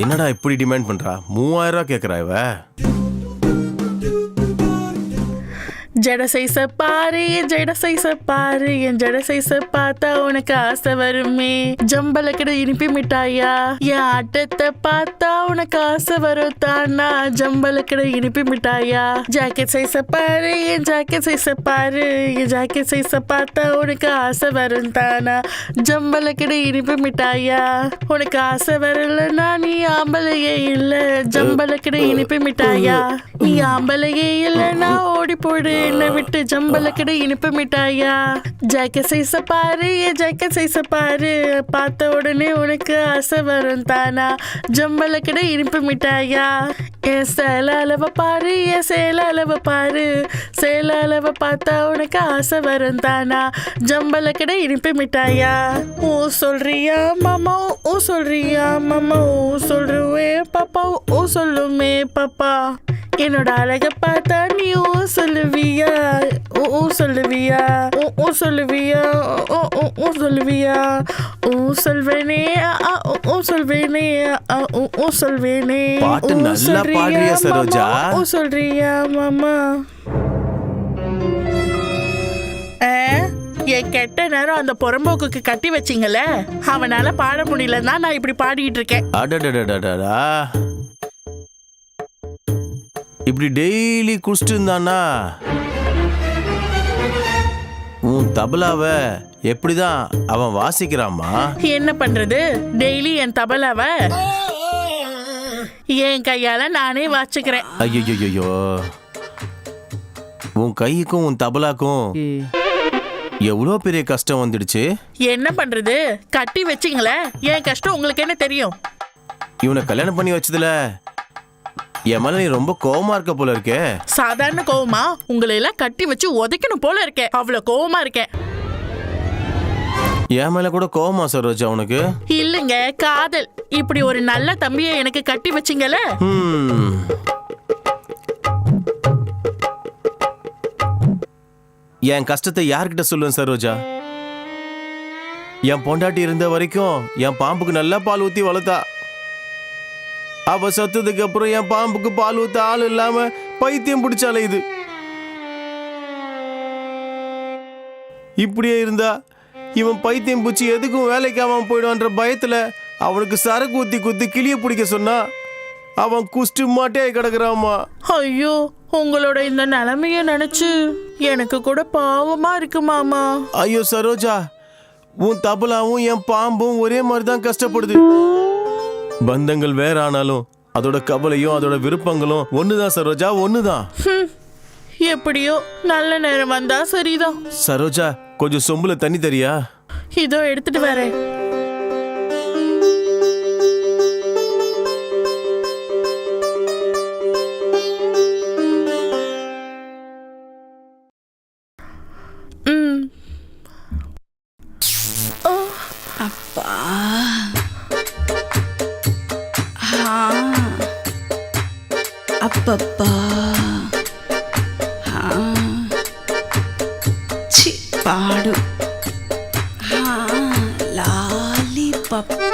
என்னடா இப்படி டிமாண்ட் பண்றா? 3000 ரூபாய் கேக்குறா இவ. ஜட சைஸ பாரு, என் ஜட சைஸ பாரு, என் ஜட சைஸ பார்த்தா உனக்கு ஆசை வருமே. ஜம்பல கடை இனிப்பி மிட்டாயா, என் ஆட்டத்தை பார்த்தா உனக்கு ஆசை வரும் தானா. ஜம்பல கடை இனிப்பி மிட்டாயா. ஜாக்கெட் சைஸ பாரு, என் ஜாக்கெட் சைஸ பாரு, என் ஜாக்கெட் சைஸ பார்த்தா உனக்கு ஆசை வரும் தானா. ஜம்பல கடை இனிப்பி மிட்டாயா. உனக்கு ஆசை வரலன்னா நீ ஆம்பளையே இல்ல. ஜம்பல கடை இனிப்பி மிட்டாயா. நீ ஆம்பளையே இல்லைன்னா ஓடி போடு என்ன விட்டு. ஜம்பல கடை இனிப்பு மிட்டாயா. ஜாக்கெட் சைஸ பாரு, என் ஜாக்கெட் சைஸ பாரு, பார்த்த உடனே உனக்கு ஆசை வரும் தானா. ஜம்பல கடை இனிப்பு மிட்டாயா. என் சேல அளவை பாரு, என் சேல அளவை பாரு, சேல அளவை பார்த்தா உனக்கு ஆசை வரும் தானா. ஜம்பல கடை இனிப்பு மிட்டாயா. ஓ சொல்றியா மாமா, ஓ சொல்றியா மாமா, ஓ சொல்றே பாப்பா, ஓ சொல்லுமே பாப்பா. என்னோட அழக பார்த்தா நீ ஓ சொல்லுவியா, ஓ சொல்லுவியா, ஓ சொல்லுவியா, ஓ சொல்லுவியா, ஓ சொல்வேனே, ஓ சொல்வேனே, ஓ சொல்வேனே. பாட்டு நல்லா பாடுறியா சரோஜா? ஓ சொல்றியா மாமா? என் கெட்ட நேரம் அந்த புறம்போக்குக்கு கட்டி வச்சிங்களே, அவனால பாட முடியலன்னா நான் இப்படி பாடிட்டு இருக்கேன். அடடடடடா, இப்படி டெய்லி குடிச்சிட்டு இருந்தானா உன் தபலாவ எப்படிதான் அவன் வாசிக்கிறாமா? என்ன பண்றது, டெய்லி என் தபலாவ என் கையால நானே வாசிக்கிறேன். ஐயோ, உன் கைக்கும் உன் தபலாக்கும் எவ்வளோ பெரிய கஷ்டம் வந்துடுச்சு. என்ன பண்றது, கட்டி வச்சிங்களே, என் கஷ்டம் உங்களுக்கு என்ன தெரியும்? இவனை கல்யாணம் பண்ணி வச்சதுல என் மேல நீ ரொம்ப கோவமா இருக்க போல இருக்கே. சாதாரண கோவமா? உங்களை எல்லாம் கட்டி வச்சு உதைக்கணும் போல இருக்கேன், அவ்வளவு கோவமா இருக்கேன். என் மேல கூட கோவமா சரோஜா உனக்கு? இல்லங்க, காதல். இப்படி ஒரு நல்ல தம்பியை எனக்கு கட்டி வச்சிங்கல. என் கஷ்டத்தை யார்கிட்ட சொல்லுவேன் சரோஜா? என் பொண்டாட்டி இருந்த வரைக்கும் என் பாம்புக்கு நல்லா பால் ஊத்தி வளர்த்தா. அவ சத்ததுக்கு அப்புறம் என் பாம்புக்கு பால் ஊத்த ஆள் இல்லாம பைத்தியம் பிடிச்சாலே இது. இப்படியே இருந்தா இவன் பைத்தியம் பிடிச்சி எதுக்கும் வேலைக்கு அவன் போயிடுவான்ற பயத்துல அவனுக்கு சரக்கு ஊத்தி குத்தி கிளிய பிடிக்க சொன்னா அவன் குஷ்டு மாட்டே கிடக்குறாமா. ஐயோ, உங்களோட இந்த நிலைமைய நினைச்சு எனக்கு கூட பாவமா இருக்கு மாமா. ஐயோ சரோஜா, உன் தபலாவும் என் பாம்பும் ஒரே மாதிரி தான் கஷ்டப்படுது. பந்தங்கள் வேற ஆனாலும் அதோட கவலையும் அதோட விருப்பங்களும் ஒண்ணுதான் சரோஜா, ஒண்ணுதான். எப்படியோ நல்ல நேரம் வந்தா சரிதான். சரோஜா, கொஞ்சம் சொம்புல தண்ணி தரியா? இதோ எடுத்துட்டு வரேன். அப்பா, அப்பப்பா,